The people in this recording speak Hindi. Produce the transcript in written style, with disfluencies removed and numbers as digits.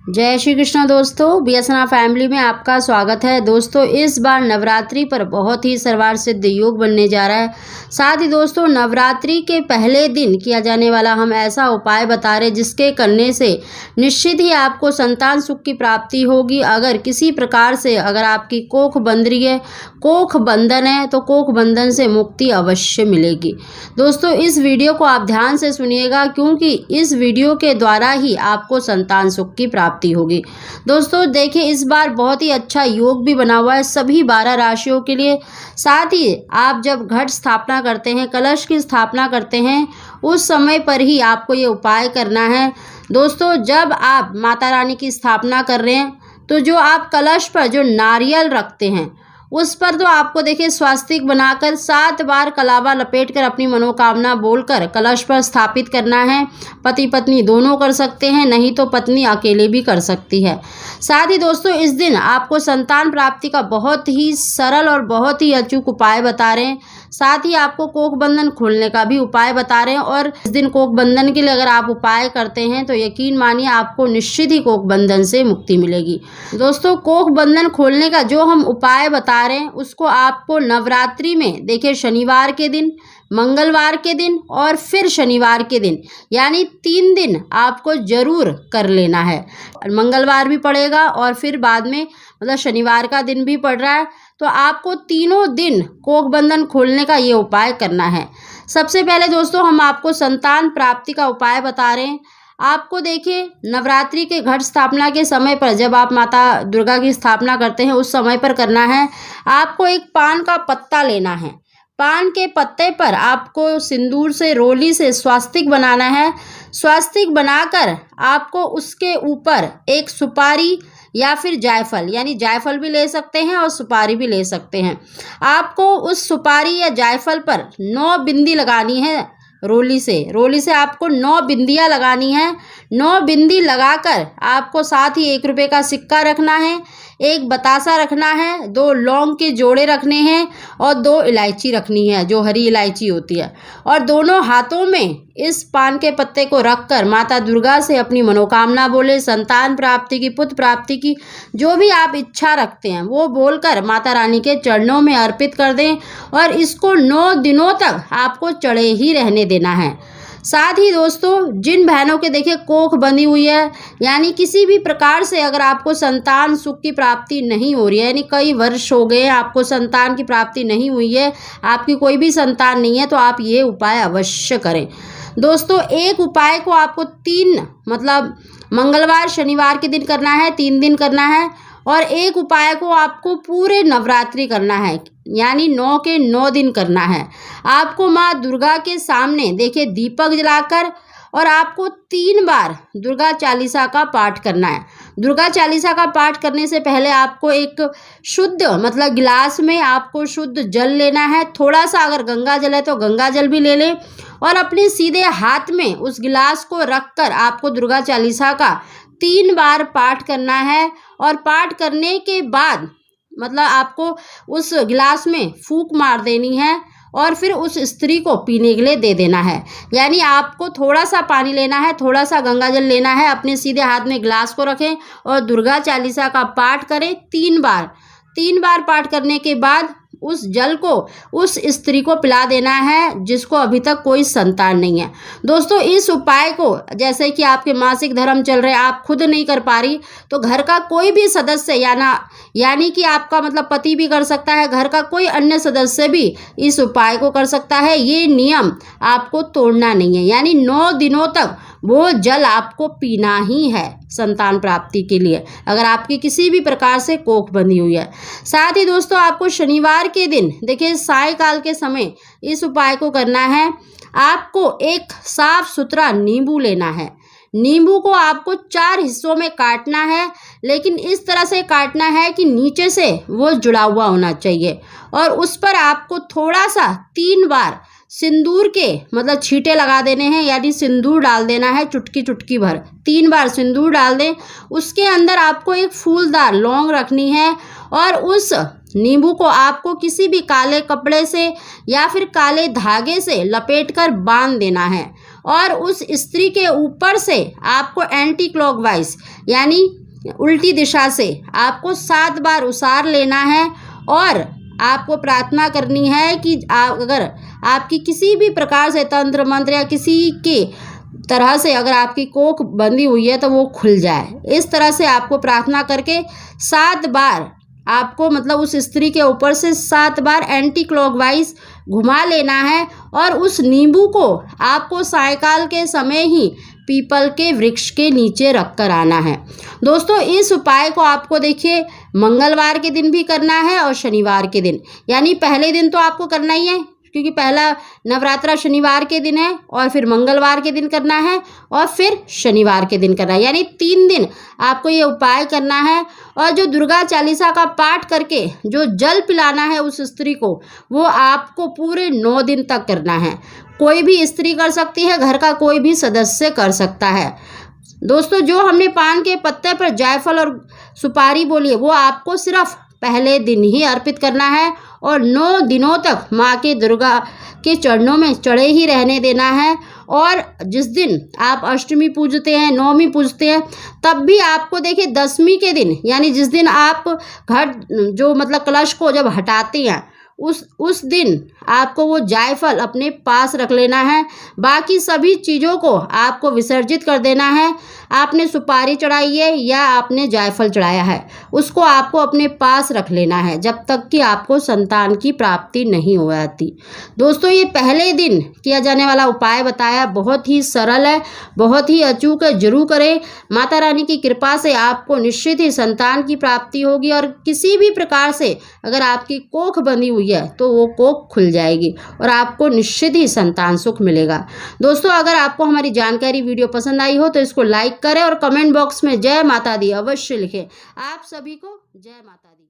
जय श्री कृष्ण दोस्तों, बीएसएनआर फैमिली में आपका स्वागत है। दोस्तों, इस बार नवरात्रि पर बहुत ही सर्वार्थ सिद्ध योग बनने जा रहा है। साथ ही दोस्तों, नवरात्रि के पहले दिन किया जाने वाला हम ऐसा उपाय बता रहे जिसके करने से निश्चित ही आपको संतान सुख की प्राप्ति होगी। अगर किसी प्रकार से अगर आपकी कोख बंध रही है, कोख बंधन है, तो कोख बंधन से मुक्ति अवश्य मिलेगी। दोस्तों, इस वीडियो को आप ध्यान से सुनिएगा क्योंकि इस वीडियो के द्वारा ही आपको संतान सुख की प्राप्ति होगी। दोस्तों देखिए, इस बार बहुत ही अच्छा योग भी बना हुआ है सभी 12 राशियों के लिए। साथ ही आप जब घट स्थापना करते हैं, कलश की स्थापना करते हैं, उस समय पर ही आपको ये उपाय करना है। दोस्तों, जब आप माता रानी की स्थापना कर रहे हैं तो जो आप कलश पर जो नारियल रखते हैं उस पर तो आपको देखिए स्वास्तिक बनाकर 7 बार कलावा लपेटकर अपनी मनोकामना बोलकर कलश पर स्थापित करना है। पति पत्नी दोनों कर सकते हैं, नहीं तो पत्नी अकेले भी कर सकती है। साथ ही दोस्तों, इस दिन आपको संतान प्राप्ति का बहुत ही सरल और बहुत ही अचूक उपाय बता रहे हैं। साथ ही आपको कोख बंधन खोलने का भी उपाय बता रहे हैं और इस दिन कोख बंधन के लिए अगर आप उपाय करते हैं तो यकीन मानिए आपको निश्चित ही कोख बंधन से मुक्ति मिलेगी। दोस्तों, कोख बंधन खोलने का जो हम उपाय बता रहे हैं उसको आपको नवरात्रि में देखिए शनिवार के दिन, मंगलवार के दिन और फिर शनिवार के दिन, यानी 3 दिन आपको जरूर कर लेना है। मंगलवार भी पड़ेगा और फिर बाद में मतलब शनिवार का दिन भी पड़ रहा है, तो आपको तीनों दिन कोख बंधन खोलने का ये उपाय करना है। सबसे पहले दोस्तों, हम आपको संतान प्राप्ति का उपाय बता रहे हैं। आपको देखिए, नवरात्रि के घट स्थापना के समय पर जब आप माता दुर्गा की स्थापना करते हैं उस समय पर करना है। आपको एक पान का पत्ता लेना है। पान के पत्ते पर आपको सिंदूर से, रोली से स्वास्तिक बनाना है। स्वास्तिक बनाकर आपको उसके ऊपर एक सुपारी या फिर जायफल, यानी जायफल भी ले सकते हैं और सुपारी भी ले सकते हैं। आपको उस सुपारी या जायफल पर 9 बिंदी लगानी है। रोली से आपको 9 बिंदियाँ लगानी है। 9 बिंदी लगाकर आपको साथ ही 1 रुपये का सिक्का रखना है, 1 बतासा रखना है, 2 लौंग के जोड़े रखने हैं और 2 इलायची रखनी है जो हरी इलायची होती है। और दोनों हाथों में इस पान के पत्ते को रखकर माता दुर्गा से अपनी मनोकामना बोले, संतान प्राप्ति की, पुत्र प्राप्ति की, जो भी आप इच्छा रखते हैं वो बोलकर माता रानी के चरणों में अर्पित कर दें और इसको 9 दिनों तक आपको चढ़े ही रहने देना है। साथ ही दोस्तों, जिन बहनों के देखिए कोख बंधी हुई है, यानी किसी भी प्रकार से अगर आपको संतान सुख की प्राप्ति नहीं हो रही है, यानी कई वर्ष हो गए आपको संतान की प्राप्ति नहीं हुई है, आपकी कोई भी संतान नहीं है, तो आप ये उपाय अवश्य करें। दोस्तों, एक उपाय को आपको 3 मतलब मंगलवार शनिवार के दिन करना है, 3 दिन करना है। और एक उपाय को आपको पूरे नवरात्रि करना है, यानी 9 के 9 दिन करना है। आपको माँ दुर्गा के सामने देखिए दीपक जलाकर और आपको 3 बार दुर्गा चालीसा का पाठ करना है। दुर्गा चालीसा का पाठ करने से पहले आपको एक शुद्ध मतलब गिलास में आपको शुद्ध जल लेना है। थोड़ा सा अगर गंगा जल है तो गंगा जल भी ले लें और अपने सीधे हाथ में उस गिलास को रखकर आपको दुर्गा चालीसा का 3 बार पाठ करना है। और पाठ करने के बाद मतलब आपको उस गिलास में फूंक मार देनी है और फिर उस स्त्री को पीने के लिए दे देना है। यानी आपको थोड़ा सा पानी लेना है, थोड़ा सा गंगा जल लेना है, अपने सीधे हाथ में गिलास को रखें और दुर्गा चालीसा का पाठ करें 3 बार। 3 बार पाठ करने के बाद उस जल को उस स्त्री को पिला देना है जिसको अभी तक कोई संतान नहीं है। दोस्तों, इस उपाय को जैसे कि आपके मासिक धर्म चल रहे, आप खुद नहीं कर पा रही तो घर का कोई भी सदस्य यानी कि आपका मतलब पति भी कर सकता है, घर का कोई अन्य सदस्य भी इस उपाय को कर सकता है। ये नियम आपको तोड़ना नहीं है, यानी 9 दिनों तक वो जल आपको पीना ही है संतान प्राप्ति के लिए, अगर आपकी किसी भी प्रकार से कोख बंधी हुई है। साथ ही दोस्तों, आपको शनिवार के दिन देखिए सायंकाल के समय इस उपाय को करना है। आपको एक साफ सुथरा नींबू लेना है। नींबू को आपको 4 हिस्सों में काटना है, लेकिन इस तरह से काटना है कि नीचे से वो जुड़ा हुआ होना चाहिए और उस पर आपको थोड़ा सा 3 बार सिंदूर के मतलब छींटे लगा देने हैं, यानी सिंदूर डाल देना है चुटकी चुटकी भर। 3 बार सिंदूर डाल दें। उसके अंदर आपको एक फूलदार लौंग रखनी है और उस नींबू को आपको किसी भी काले कपड़े से या फिर काले धागे से लपेटकर बांध देना है और उस स्त्री के ऊपर से आपको एंटी क्लॉकवाइज यानी उल्टी दिशा से आपको 7 बार उसार लेना है और आपको प्रार्थना करनी है कि अगर आपकी किसी भी प्रकार से तंत्र मंत्र या किसी के तरह से अगर आपकी कोख बंधी हुई है तो वो खुल जाए। इस तरह से आपको प्रार्थना करके 7 बार आपको मतलब उस स्त्री के ऊपर से 7 बार एंटी क्लॉकवाइज घुमा लेना है और उस नींबू को आपको सायकाल के समय ही पीपल के वृक्ष के नीचे रख कर आना है। दोस्तों इस उपाय को आपको देखिए मंगलवार के दिन भी करना है और शनिवार के दिन, यानी पहले दिन तो आपको करना ही है क्योंकि पहला नवरात्रा शनिवार के दिन है और फिर मंगलवार के दिन करना है और फिर शनिवार के दिन करना है, यानी 3 दिन आपको ये उपाय करना है। और जो दुर्गा चालीसा का पाठ करके जो जल पिलाना है उस स्त्री को वो आपको पूरे 9 दिन तक करना है। कोई भी स्त्री कर सकती है, घर का कोई भी सदस्य कर सकता है। दोस्तों जो हमने पान के पत्ते पर जायफल और सुपारी बोली है वो आपको सिर्फ पहले दिन ही अर्पित करना है और 9 दिनों तक माँ के दुर्गा के चरणों में चढ़े ही रहने देना है। और जिस दिन आप अष्टमी पूजते हैं, नवमी पूजते हैं, तब भी आपको देखिए 10वीं के दिन यानी जिस दिन आप घट जो मतलब कलश को जब हटाते हैं उस दिन आपको वो जायफल अपने पास रख लेना है। बाकी सभी चीज़ों को आपको विसर्जित कर देना है। आपने सुपारी चढ़ाई है या आपने जायफल चढ़ाया है उसको आपको अपने पास रख लेना है जब तक कि आपको संतान की प्राप्ति नहीं हो जाती। दोस्तों ये पहले दिन किया जाने वाला उपाय बताया, बहुत ही सरल है, बहुत ही अचूक है, जरूर करें। माता रानी की कृपा से आपको निश्चित ही संतान की प्राप्ति होगी और किसी भी प्रकार से अगर आपकी कोख बंधी हुई है तो वो कोख खुल जाएगी और आपको निश्चित ही संतान सुख मिलेगा। दोस्तों अगर आपको हमारी जानकारी वीडियो पसंद आई हो तो इसको लाइक करें और कमेंट बॉक्स में जय माता दी अवश्य लिखें। आप सभी को जय माता दी।